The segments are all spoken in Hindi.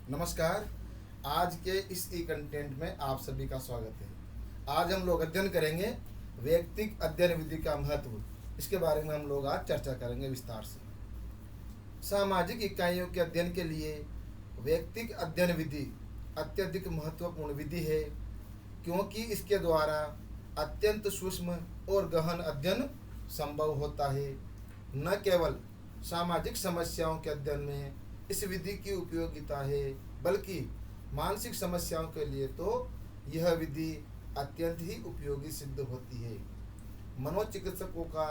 नमस्कार। आज के इस ई कंटेंट में आप सभी का स्वागत है। आज हम लोग अध्ययन करेंगे वैयक्तिक अध्ययन विधि का महत्व। इसके बारे में हम लोग आज चर्चा करेंगे विस्तार से। सामाजिक इकाइयों के अध्ययन के लिए वैयक्तिक अध्ययन विधि अत्यधिक महत्वपूर्ण विधि है, क्योंकि इसके द्वारा अत्यंत सूक्ष्म और गहन अध्ययन संभव होता है। न केवल सामाजिक समस्याओं के अध्ययन में इस विधि की उपयोगिता है, बल्कि मानसिक समस्याओं के लिए तो यह विधि अत्यंत ही उपयोगी सिद्ध होती है। मनोचिकित्सकों का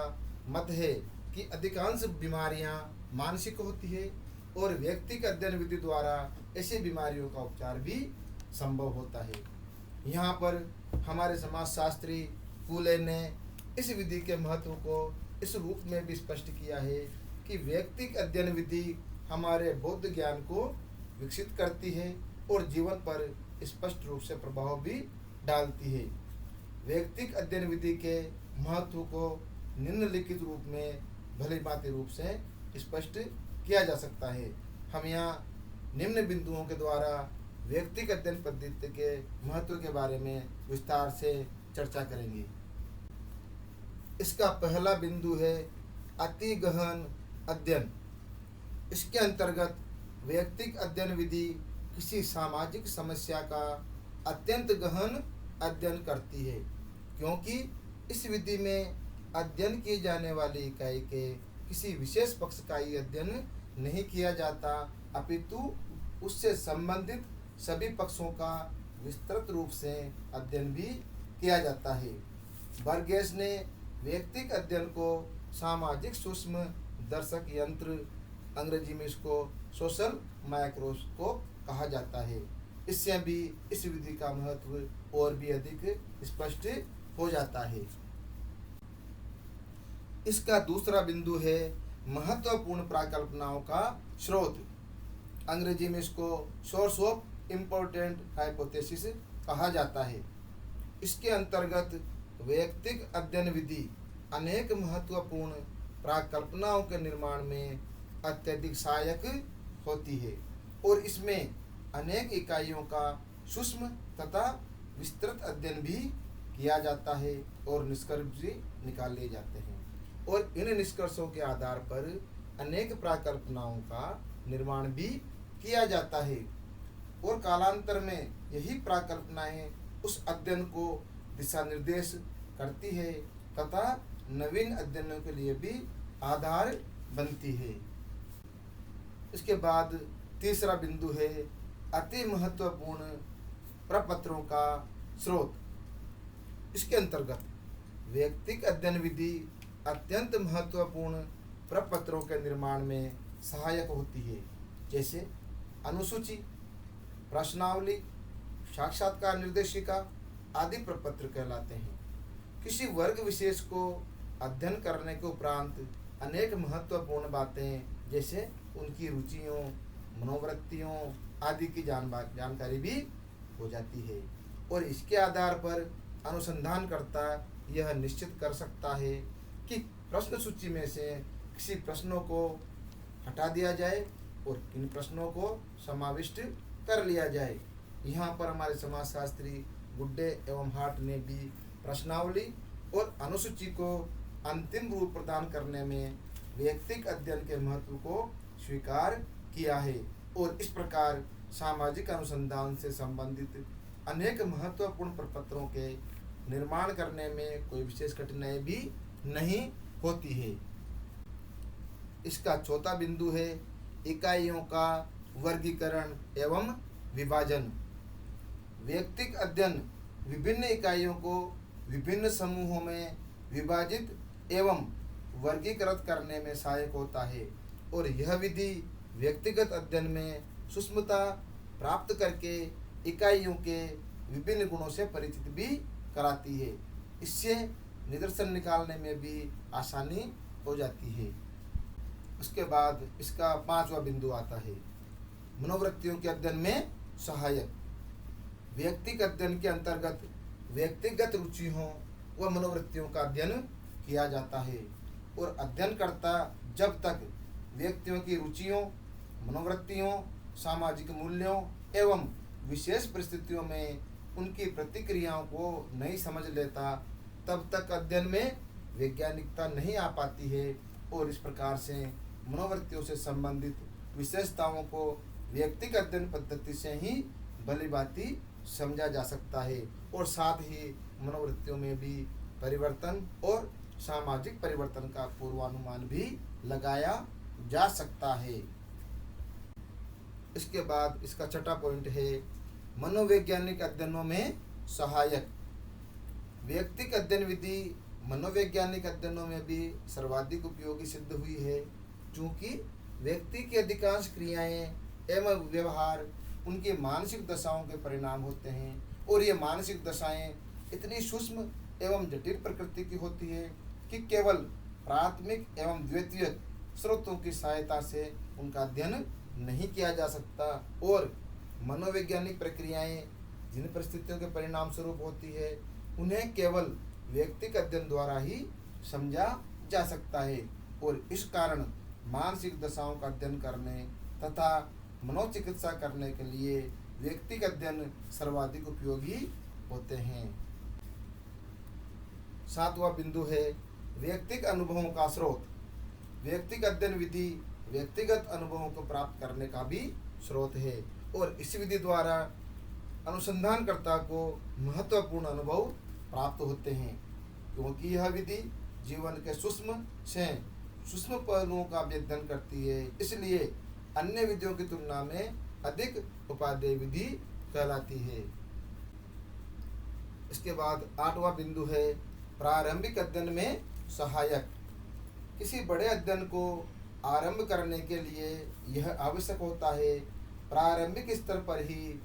मत है कि अधिकांश बीमारियां मानसिक होती है और व्यक्तिगत अध्ययन विधि द्वारा ऐसी बीमारियों का उपचार भी संभव होता है। यहाँ पर हमारे समाजशास्त्री फूले ने इस विधि के महत्व को इस रूप में भी स्पष्ट किया है कि व्यक्तिगत अध्ययन विधि हमारे बौद्ध ज्ञान को विकसित करती है और जीवन पर स्पष्ट रूप से प्रभाव भी डालती है। व्यक्तिगत अध्ययन विधि के महत्व को निम्नलिखित रूप में भली भांति रूप से स्पष्ट किया जा सकता है। हम यहाँ निम्न बिंदुओं के द्वारा व्यक्तिगत अध्ययन पद्धति के महत्व के बारे में विस्तार से चर्चा करेंगे। इसका पहला बिंदु है अति गहन अध्ययन। इसके अंतर्गत वैयक्तिक अध्ययन विधि किसी सामाजिक समस्या का अत्यंत गहन अध्ययन करती है, क्योंकि इस विधि में अध्ययन की जाने वाली इकाई के किसी विशेष पक्ष का ही अध्ययन नहीं किया जाता, अपितु उससे संबंधित सभी पक्षों का विस्तृत रूप से अध्ययन भी किया जाता है। बर्गेस ने वैयक्तिक अध्ययन को सामाजिक सूक्ष्म दर्शक यंत्र, अंग्रेजी में इसको सोशल माइक्रोस्कोप कहा जाता है। इससे भी इस विधि का महत्व और भी अधिक स्पष्ट हो जाता है। इसका दूसरा बिंदु है महत्वपूर्ण प्राकल्पनाओं का स्रोत, अंग्रेजी में इसको सोर्स ऑफ इम्पोर्टेंट हाइपोथेसिस कहा जाता है। इसके अंतर्गत वैयक्तिक अध्ययन विधि अनेक महत्वपूर्ण प्राकल्पनाओं के निर्माण में अत्यधिक सहायक होती है और इसमें अनेक इकाइयों का सूक्ष्म तथा विस्तृत अध्ययन भी किया जाता है और निष्कर्ष भी निकाल लिए जाते हैं, और इन निष्कर्षों के आधार पर अनेक प्राकल्पनाओं का निर्माण भी किया जाता है और कालांतर में यही प्राकल्पनाएं उस अध्ययन को दिशा निर्देश करती है तथा नवीन अध्ययनों के लिए भी आधार बनती है। इसके बाद तीसरा बिंदु है अति महत्वपूर्ण प्रपत्रों का स्रोत। इसके अंतर्गत वैयक्तिक अध्ययन विधि अत्यंत महत्वपूर्ण प्रपत्रों के निर्माण में सहायक होती है, जैसे अनुसूची, प्रश्नावली, साक्षात्कार निर्देशिका आदि प्रपत्र कहलाते हैं। किसी वर्ग विशेष को अध्ययन करने के उपरांत अनेक महत्वपूर्ण बातें जैसे उनकी रुचियों, मनोवृत्तियों आदि की जानकारी भी हो जाती है और इसके आधार पर अनुसंधानकर्ता यह निश्चित कर सकता है कि प्रश्न सूची में से किसी प्रश्नों को हटा दिया जाए और किन प्रश्नों को समाविष्ट कर लिया जाए। यहाँ पर हमारे समाजशास्त्री गुड्डे एवं हार्ट ने भी प्रश्नावली और अनुसूची को अंतिम रूप प्रदान करने में वैयक्तिक अध्ययन के महत्व को स्वीकार किया है और इस प्रकार सामाजिक अनुसंधान से संबंधित अनेक महत्वपूर्ण प्रपत्रों के निर्माण करने में कोई विशेष कठिनाई भी नहीं होती है। इसका चौथा बिंदु है इकाइयों का वर्गीकरण एवं विभाजन। वैयक्तिक अध्ययन विभिन्न इकाइयों को विभिन्न समूहों में विभाजित एवं वर्गीकृत करने में सहायक होता है और यह विधि व्यक्तिगत अध्ययन में सूक्ष्मता प्राप्त करके इकाइयों के विभिन्न गुणों से परिचित भी कराती है। इससे निदर्शन निकालने में भी आसानी हो जाती है। उसके बाद इसका पांचवा बिंदु आता है मनोवृत्तियों के अध्ययन में सहायक। व्यक्तिगत अध्ययन के अंतर्गत व्यक्तिगत रुचियों व मनोवृत्तियों का अध्ययन किया जाता है और अध्ययनकर्ता जब तक व्यक्तियों की रुचियों, मनोवृत्तियों, सामाजिक मूल्यों एवं विशेष परिस्थितियों में उनकी प्रतिक्रियाओं को नहीं समझ लेता, तब तक अध्ययन में वैज्ञानिकता नहीं आ पाती है। और इस प्रकार से मनोवृत्तियों से संबंधित विशेषताओं को व्यक्तिगत अध्ययन पद्धति से ही भलीभांति समझा जा सकता है, और साथ ही मनोवृत्तियों में भी परिवर्तन और सामाजिक परिवर्तन का पूर्वानुमान भी लगाया जा सकता है। इसके बाद इसका छठा पॉइंट है मनोवैज्ञानिक अध्ययनों में सहायक। व्यक्तिगत अध्ययन विधि मनोवैज्ञानिक अध्ययनों में भी सर्वाधिक उपयोगी सिद्ध हुई है, क्योंकि व्यक्ति की अधिकांश क्रियाएं एवं व्यवहार उनकी मानसिक दशाओं के परिणाम होते हैं, और ये मानसिक दशाएं इतनी सूक्ष्म एवं जटिल प्रकृति की होती है कि केवल प्राथमिक एवं द्वितीयक स्रोतों की सहायता से उनका अध्ययन नहीं किया जा सकता। और मनोवैज्ञानिक प्रक्रियाएं जिन परिस्थितियों के परिणाम स्वरूप होती है, उन्हें केवल व्यक्तिगत अध्ययन द्वारा ही समझा जा सकता है, और इस कारण मानसिक दशाओं का अध्ययन करने तथा मनोचिकित्सा करने के लिए व्यक्तिगत अध्ययन सर्वाधिक उपयोगी होते हैं। सातवां बिंदु है व्यक्तिगत अनुभवों का स्रोत। व्यक्तिगत अध्ययन विधि व्यक्तिगत अनुभवों को प्राप्त करने का भी स्रोत है, और इस विधि द्वारा अनुसंधानकर्ता को महत्वपूर्ण अनुभव प्राप्त होते हैं, क्योंकि यह विधि जीवन के सूक्ष्म से सूक्ष्म पहलुओं का अध्ययन करती है, इसलिए अन्य विधियों की तुलना में अधिक उपादेय विधि कहलाती है। इसके बाद आठवां बिंदु है प्रारंभिक अध्ययन में सहायक। किसी बड़े अध्ययन को आरंभ करने के लिए यह आवश्यक होता है प्रारंभिक स्तर पर ही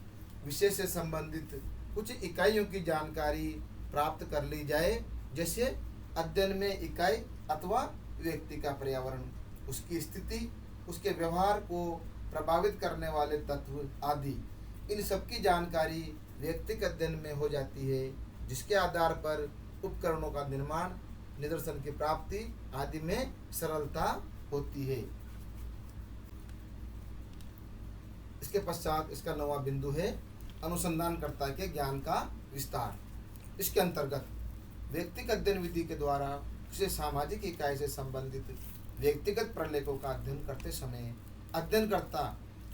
विषय से संबंधित कुछ इकाइयों की जानकारी प्राप्त कर ली जाए, जैसे अध्ययन में इकाई अथवा व्यक्ति का पर्यावरण, उसकी स्थिति, उसके व्यवहार को प्रभावित करने वाले तत्व आदि। इन सब की जानकारी व्यक्तिगत अध्ययन में हो जाती है, जिसके आधार पर उपकरणों का निर्माण, निदर्शन की प्राप्ति आदि में सरलता होती है। इसके पश्चात इसका नौवां बिंदु है अनुसंधानकर्ता के ज्ञान का विस्तार। इसके अंतर्गत व्यक्तिगत अध्ययन विधि के द्वारा किसी सामाजिक इकाई से संबंधित व्यक्तिगत प्रलेखों का अध्ययन करते समय अध्ययनकर्ता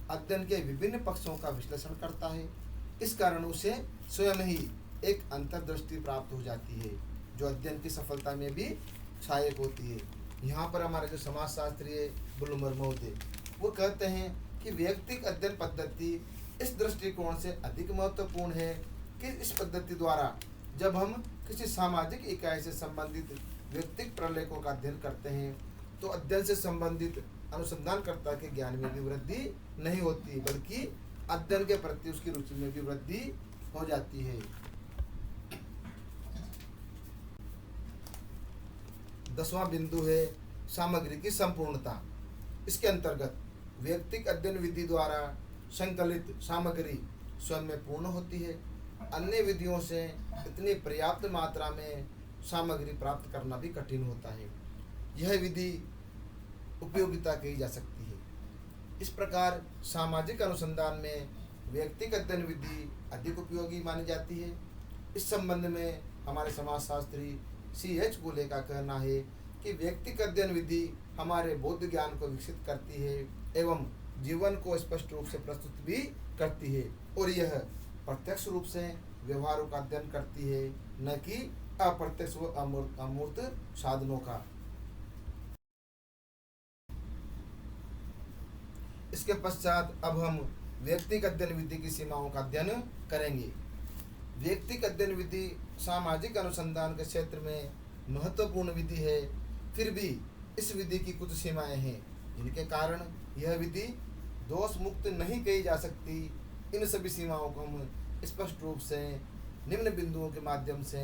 अध्ययन के विभिन्न पक्षों का विश्लेषण करता है। इस कारण उसे स्वयं ही एक अंतर्दृष्टि प्राप्त हो जाती है, जो अध्ययन की सफलता में भी सहायक होती है। यहाँ पर हमारे जो समाजशास्त्री है ब्लूमर महोदय, वो कहते हैं कि व्यक्तिगत अध्ययन पद्धति इस दृष्टिकोण से अधिक महत्वपूर्ण है कि इस पद्धति द्वारा जब हम किसी सामाजिक इकाई से संबंधित व्यक्तिगत प्रलेखों का अध्ययन करते हैं, तो अध्ययन से संबंधित अनुसंधानकर्ता के ज्ञान में भी वृद्धि नहीं होती, बल्कि अध्ययन के प्रति उसकी रुचि में भी वृद्धि हो जाती है। 10वां बिंदु है सामग्री की संपूर्णता। इसके अंतर्गत व्यक्तिगत अध्ययन विधि द्वारा संकलित सामग्री स्वयं में पूर्ण होती है। अन्य विधियों से इतनी पर्याप्त मात्रा में सामग्री प्राप्त करना भी कठिन होता है। यह विधि उपयोगिता कही जा सकती है। इस प्रकार सामाजिक अनुसंधान में व्यक्तिगत अध्ययन विधि अधिक उपयोगी मानी जाती है। इस संबंध में हमारे समाजशास्त्री C.H. गुले का कहना है कि व्यक्तिगत अध्ययन विधि हमारे बौद्ध ज्ञान को विकसित करती है एवं जीवन को स्पष्ट रूप से प्रस्तुत भी करती है, और यह प्रत्यक्ष रूप से व्यवहारों का अध्ययन करती है, न कि अप्रत्यक्ष व अमूर्त साधनों का। इसके पश्चात अब हम व्यक्तिगत अध्ययन विधि की सीमाओं का अध्ययन करेंगे। व्यक्तिगत अध्ययन विधि सामाजिक अनुसंधान के क्षेत्र में महत्वपूर्ण विधि है, फिर भी इस विधि की कुछ सीमाएं हैं, जिनके कारण यह विधि दोष मुक्त नहीं कही जा सकती। इन सभी सीमाओं को हम स्पष्ट रूप से निम्न बिंदुओं के माध्यम से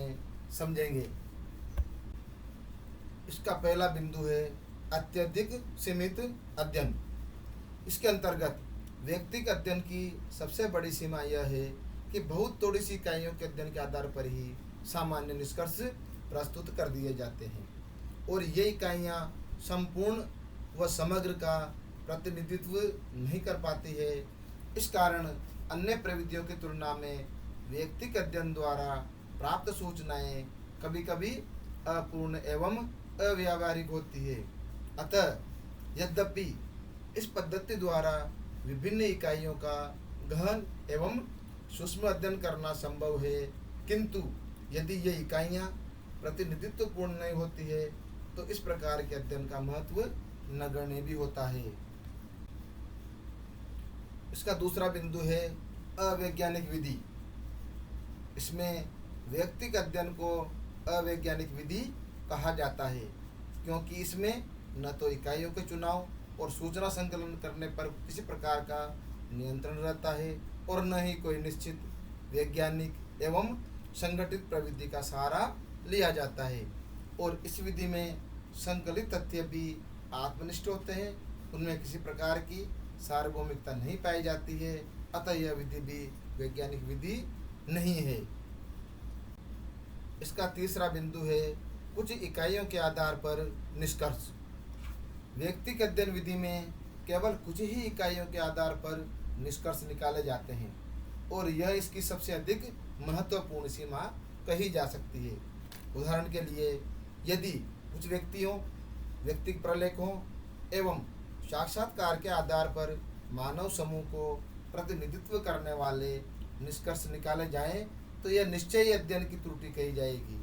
समझेंगे। इसका पहला बिंदु है अत्यधिक सीमित अध्ययन। इसके अंतर्गत व्यक्तिगत अध्ययन की सबसे बड़ी सीमा यह है कि बहुत थोड़ी सी इकाइयों के अध्ययन के आधार पर ही सामान्य निष्कर्ष प्रस्तुत कर दिए जाते हैं, और ये इकाइयाँ संपूर्ण व समग्र का प्रतिनिधित्व नहीं कर पाती है। इस कारण अन्य प्रविधियों की तुलना में व्यक्तिगत अध्ययन द्वारा प्राप्त सूचनाएं कभी कभी अपूर्ण एवं अव्यावहारिक होती है। अतः यद्यपि इस पद्धति द्वारा विभिन्न इकाइयों का गहन एवं सूक्ष्म अध्ययन करना संभव है, किंतु यदि ये इकाइयाँ प्रतिनिधित्वपूर्ण नहीं होती है तो इस प्रकार के अध्ययन का महत्व नगण्य भी होता है। इसका दूसरा बिंदु है अवैज्ञानिक विधि। इसमें व्यक्तिगत अध्ययन को अवैज्ञानिक विधि कहा जाता है, क्योंकि इसमें न तो इकाइयों के चुनाव और सूचना संकलन करने पर किसी प्रकार का नियंत्रण रहता है और न ही कोई निश्चित वैज्ञानिक एवं संगठित प्रविधि का सहारा लिया जाता है। और इस विधि में संकलित तथ्य भी आत्मनिष्ठ होते हैं, उनमें किसी प्रकार की सार्वभौमिकता नहीं पाई जाती है। अतः यह विधि भी वैज्ञानिक विधि नहीं है। इसका तीसरा बिंदु है कुछ इकाइयों के आधार पर निष्कर्ष। व्यक्तिगत अध्ययन विधि में केवल कुछ ही इकाइयों के आधार पर निष्कर्ष निकाले जाते हैं और यह इसकी सबसे अधिक महत्वपूर्ण सीमा कही जा सकती है। उदाहरण के लिए, यदि कुछ व्यक्तियों, व्यक्तिगत प्रलेखों एवं साक्षात्कार के आधार पर मानव समूह को प्रतिनिधित्व करने वाले निष्कर्ष निकाले जाएं तो यह निश्चय ही अध्ययन की त्रुटि कही जाएगी।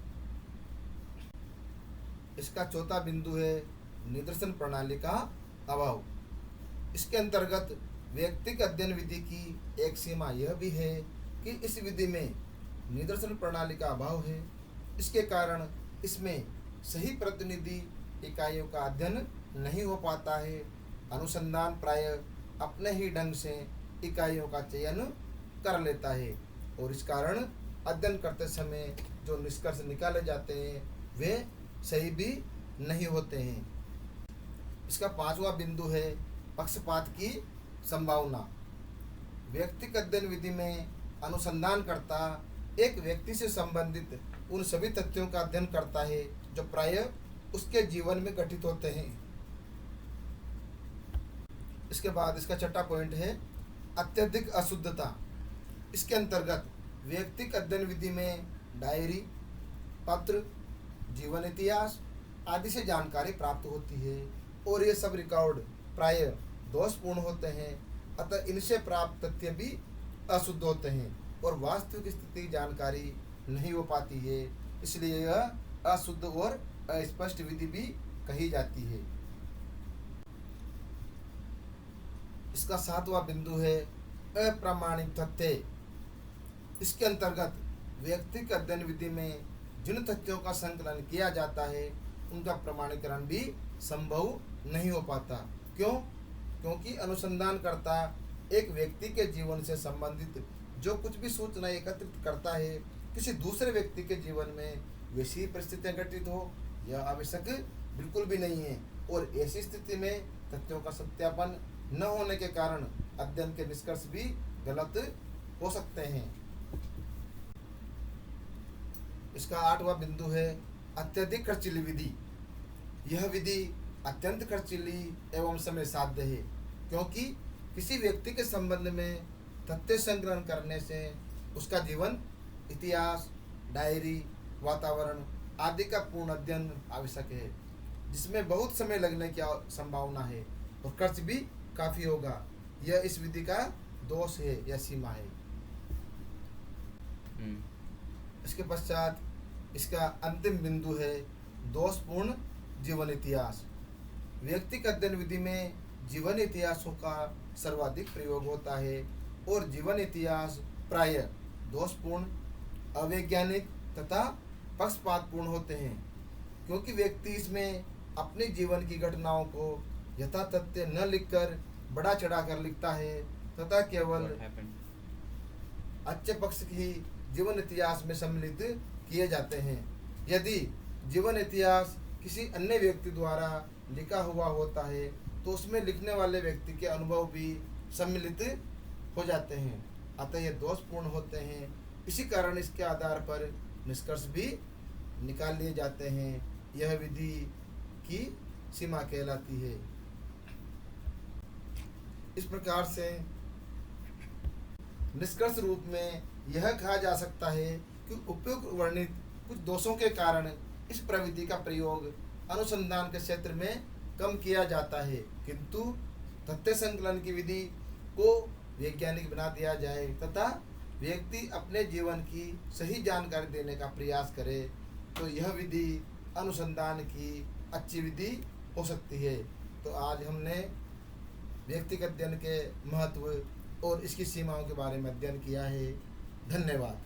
इसका चौथा बिंदु है निदर्शन प्रणाली का अभाव। इसके अंतर्गत व्यक्तिगत अध्ययन विधि की एक सीमा यह भी है कि इस विधि में निदर्शन प्रणाली का अभाव है। इसके कारण इसमें सही प्रतिनिधि इकाइयों का अध्ययन नहीं हो पाता है। अनुसंधान प्राय अपने ही ढंग से इकाइयों का चयन कर लेता है और इस कारण अध्ययन करते समय जो निष्कर्ष निकाले जाते हैं वे सही भी नहीं होते हैं। इसका पांचवा बिंदु है पक्षपात की संभावना। व्यक्तिगत अध्ययन विधि में अनुसंधानकर्ता एक व्यक्ति से संबंधित उन सभी तथ्यों का अध्ययन करता है जो प्रायः उसके जीवन में घटित होते हैं। इसके बाद इसका छठा पॉइंट है अत्यधिक अशुद्धता। इसके अंतर्गत व्यक्तिगत अध्ययन विधि में डायरी, पत्र, जीवन इतिहास आदि से जानकारी प्राप्त होती है और ये सब रिकॉर्ड प्रायः दोषपूर्ण होते हैं। अतः इनसे प्राप्त तथ्य भी अशुद्ध होते हैं और वास्तविक स्थिति जानकारी नहीं हो पाती है, इसलिए यह अशुद्ध और अस्पष्ट विधि भी कही जाती है। इसका सातवां बिंदु है अप्रामाणिक तथ्य। इसके अंतर्गत व्यक्तिगत अध्ययन विधि में जिन तथ्यों का संकलन किया जाता है उनका प्रमाणीकरण भी संभव नहीं हो पाता। क्यों? क्योंकि अनुसंधानकर्ता एक व्यक्ति के जीवन से संबंधित जो कुछ भी सूचना एकत्रित करता है किसी दूसरे व्यक्ति के जीवन में वैसी परिस्थितियां घटित हो यह आवश्यक बिल्कुल भी नहीं है और ऐसी स्थिति में तथ्यों का सत्यापन न होने के कारण अध्ययन के निष्कर्ष भी गलत हो सकते हैं। इसका आठवां बिंदु है अत्यधिक खर्चीली विधि। यह विधि अत्यंत खर्चीली एवं समय साध्य है, क्योंकि किसी व्यक्ति के संबंध में तथ्य संग्रहण करने से उसका जीवन, इतिहास, डायरी, वातावरण आदि का पूर्ण अध्ययन आवश्यक है, जिसमें बहुत समय लगने की संभावना है और खर्च भी काफ़ी होगा। यह इस विधि का दोष है या सीमा है। इसके पश्चात इसका अंतिम बिंदु है दोषपूर्ण जीवन इतिहास। व्यक्तिगत अध्ययन विधि में जीवन इतिहासों का सर्वाधिक प्रयोग होता है और जीवन इतिहास प्रायः दोषपूर्ण, अवैज्ञानिक तथा पक्षपातपूर्ण होते हैं, क्योंकि व्यक्ति इसमें अपने जीवन की घटनाओं को यथातथ्य न लिखकर बड़ा चढ़ाकर लिखता है तथा केवल अच्छे पक्ष ही जीवन इतिहास में सम्मिलित किए जाते हैं। यदि जीवन इतिहास किसी अन्य व्यक्ति द्वारा लिखा हुआ होता है तो उसमें लिखने वाले व्यक्ति के अनुभव भी सम्मिलित हो जाते हैं, अतः ये दोषपूर्ण होते हैं। इसी कारण इसके आधार पर निष्कर्ष भी निकाल लिए जाते हैं। यह विधि की सीमा कहलाती है। इस प्रकार से निष्कर्ष रूप में यह कहा जा सकता है कि उपयुक्त वर्णित कुछ दोषों के कारण इस प्रविधि का प्रयोग अनुसंधान के क्षेत्र में कम किया जाता है, किंतु तथ्य संकलन की विधि को वैज्ञानिक बना दिया जाए तथा व्यक्ति अपने जीवन की सही जानकारी देने का प्रयास करे तो यह विधि अनुसंधान की अच्छी विधि हो सकती है। तो आज हमने व्यक्तिगत अध्ययन के महत्व और इसकी सीमाओं के बारे में अध्ययन किया है। धन्यवाद।